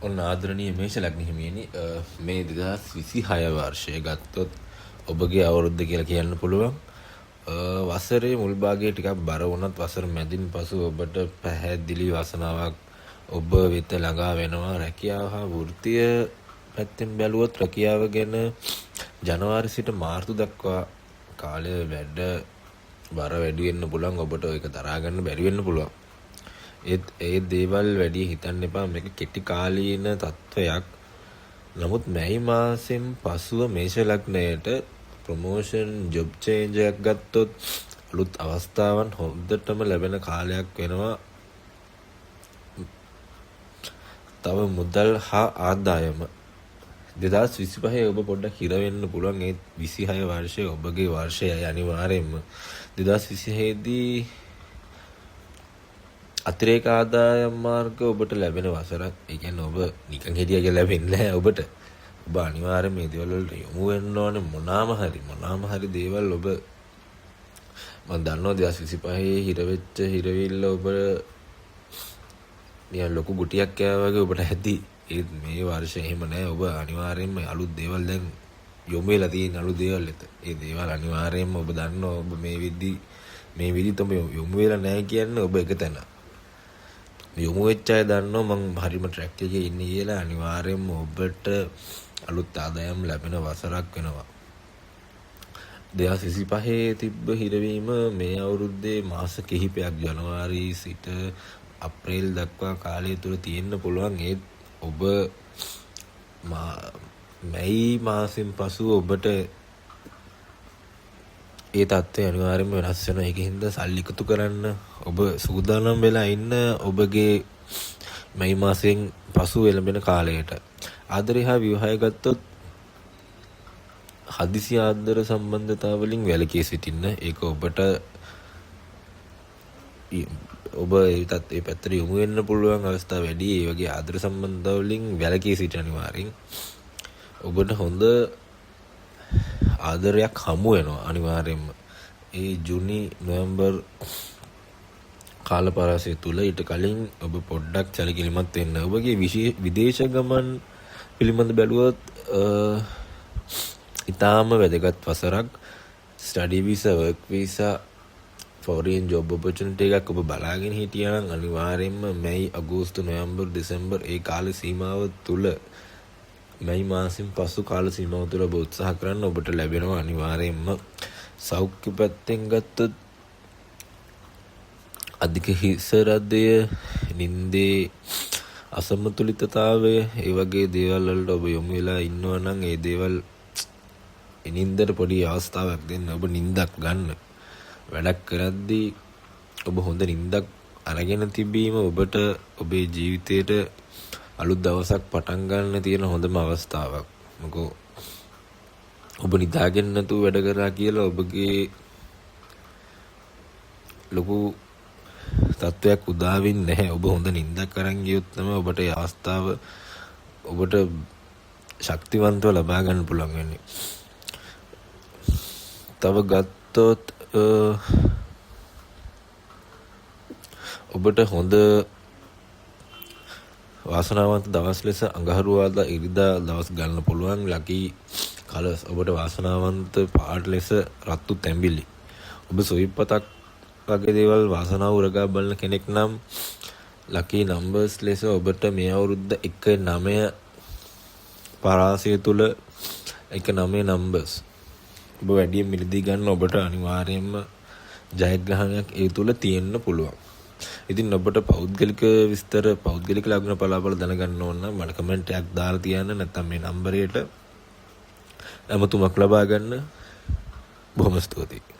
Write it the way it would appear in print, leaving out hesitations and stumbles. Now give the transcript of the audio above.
ඔන්න ආදරණීය මේෂ ලග්න හිමියනි, මේ 2026 වර්ෂය ගත්තොත් ඔබගේ අවුරුද්ද කියලා කියන්න පුළුවන්. වසරේ මුල් භාගයේ ටිකක් බර වුණත් වසර මැදින් පසු ඔබට පැහැදිලි වාසනාවක් ඔබ වෙත ළඟා වෙනවා. රැකියාව හා වෘත්තීය පැත්තෙන් බැලුවොත් රැකියාව ගැන ජනවාරි සිට මාර්තු දක්වා කාලය වැඩ බර වැඩි වෙන්න පුළුවන්. ඔබට ඒක දරා ගන්න බැරි වෙන්න පුළුවන්. ඒ දේවල් වැඩි හිතන්න එපා. මේක කෙටි කාලීන තත්වයක්. නමුත් මැයි මාසෙන් පසුව මේෂ ලග්නයට ප්‍රොමෝෂන් ජොබ් චේන්ජ් එකක් ගත්තොත් අලුත් අවස්ථාවන් හොඳටම ලැබෙන කාලයක් වෙනවා. තව මුදල් හා ආදායම 2025 ඔබ පොඩ්ඩක් හිර වෙන්න පුළුවන්. ඒ 26 වර්ෂය ඔබගේ වර්ෂයයි අනිවාර්යයෙන්ම. 2026 දී අතිරේක ආදායම් මාර්ග ඔබට ලැබෙන වසරක්. ඒ කියන්නේ ඔබ නිකන් හිටියා කියලා ලැබෙන්නේ නැහැ ඔබට. ඔබ අනිවාර්යයෙන් මේ දේවල් වලට යොමු වෙන්න ඕනේ. මොනවාම හරි දේවල් ඔබ මම දන්නවා 2025 හිරවෙච්ච හිරවිල්ල ඔබ නිකන් ලොකු ගුටියක් කෑවා වගේ ඔබට ඇති. ඒත් මේ වර්ෂය එහෙම නැහැ. ඔබ අනිවාර්යයෙන්ම අලුත් දේවල් දැන් යොමු වෙලා තියෙන අලුත් දේවල් එත. ඒ දේවල් අනිවාර්යයෙන්ම ඔබ දන්නවා. ඔබ මේ විදිහට ඔබ යොමු වෙලා නැහැ කියන්නේ ඔබ එක තැන. යොමු වෙච්ච අය දන්නවා මම හරිම ට්‍රැක් එකේ ඉන්නේ කියලා. අනිවාර්යයෙන්ම ඔබට අලුත් ආදායම් ලැබෙන වසරක් වෙනවා. 2025 තිබ්බ හිරවීම මේ අවුරුද්දේ මාස කිහිපයක් ජනවාරි සිට අප්‍රේල් දක්වා කාලය තුල තියෙන්න පුළුවන්. ඒත් ඔබ මැයි මාසෙන් පසු ඔබට ඒ තත්ත්වය අනිවාර්යයෙන්ම වෙනස් වෙනවා. ඒකින්ද සල්ලි එකතු කරන්න ඔබ සූදානම් වෙලා ඉන්න ඔබගේ මැයි මාසයෙන් පසු එළඹෙන කාලයට. ආදරය හා විවාහය ගත්තොත් හදිසි ආදර සම්බන්ධතා වලින් වැළකී සිටින්න. ඒක ඔබට ඔබ ඒ පැත්තට යොමු වෙන්න පුළුවන් අවස්ථා වැඩි. ඒ වගේ ආදර සම්බන්ධතා වලින් වැළකී සිටින්න අනිවාර්යෙන්. ඔබට හොඳ ආදරයක් හමු වෙනවා අනිවාර්යයෙන්ම. ඒ ජූනි නොවැම්බර් කාල පරාසය තුල ඊට කලින් ඔබ පොඩ්ඩක් සැලකිලිමත් වෙන්න. ඔබගේ විදේශ ගමන් පිළිබඳ බැලුවොත් ඉතාම වැදගත් වසරක්. Study visa, work visa, foreign job opportunity එකක් ඔබ බලාගෙන හිටියා නම් අනිවාර්යයෙන්ම මැයි, අගෝස්තු, නොවැම්බර්, දෙසැම්බර් ඒ කාල සීමාව තුල මැයි මාසෙන් පසු කාල සීමාව තුළ ඔබ උත්සාහ කරන්න ඔබට ලැබෙනවා අනිවාර්යයෙන්ම. සෞඛ්‍ය පැත්තෙන් ගත්තොත් අධික හිස රදය, නින්දේ අසමතුලිතතාවය ඒ වගේ දේවල් වලට ඔබ යොමු වෙලා ඉන්නවා නම් ඒ දේවල් නින්දට පොඩි අවස්ථාවක් දෙන්න. ඔබ නින්දක් ගන්න. වැඩක් කරද්දී ඔබ හොඳ නින්දක් අරගෙන තිබීම ඔබට ඔබේ ජීවිතයට අලුත් දවසක් පටන් ගන්න තියෙන හොඳම අවස්ථාවක්. මොකෝ ඔබ නිදාගෙන නැතුව වැඩ කරා කියලා ඔබගේ ලොකු තත්වයක් උදා වෙන්නේ නැහැ. ඔබ හොඳ නිින්දක් අරන් ගියොත් තමයි ඔබට ඒ අවස්ථාව ඔබට ශක්තිවන්තව ලබා ගන්න පුළුවන් වෙන්නේ. තව ගත්තොත් ඔබට හොඳ වාසනාවන්ත දවස් ලෙස අඟහරුවාදා ඉරිදා දවස් ගන්න පුළුවන්. ලකි කලර්ස් ඔබට වාසනාවන්ත පාට ලෙස රතු තැඹිලි. ඔබ සොයිපතක් වගේ දේවල් වාසනාව උරගා බලන කෙනෙක් නම් ලකි නම්බර්ස් ලෙස ඔබට මේ අවුරුද්ද 19 පරාසය තුල 19 නම්බර්ස් ඔබ වැඩියෙන් මිලදී ගන්න ඔබට අනිවාර්යයෙන්ම ජයග්‍රහණයක් ඒ තුල තියෙන්න පුළුවන්. ඉතින් ඔබට පෞද්ගලික විස්තර, පෞද්ගලික ලග්න පලාපල දැනගන්න ඕන නම් මට කමෙන්ට් එකක් දාලා තියන්න. නැත්නම් මේ නම්බරයට ඇමතුමක් ලබා ගන්න. බොහොම ස්තුතියි.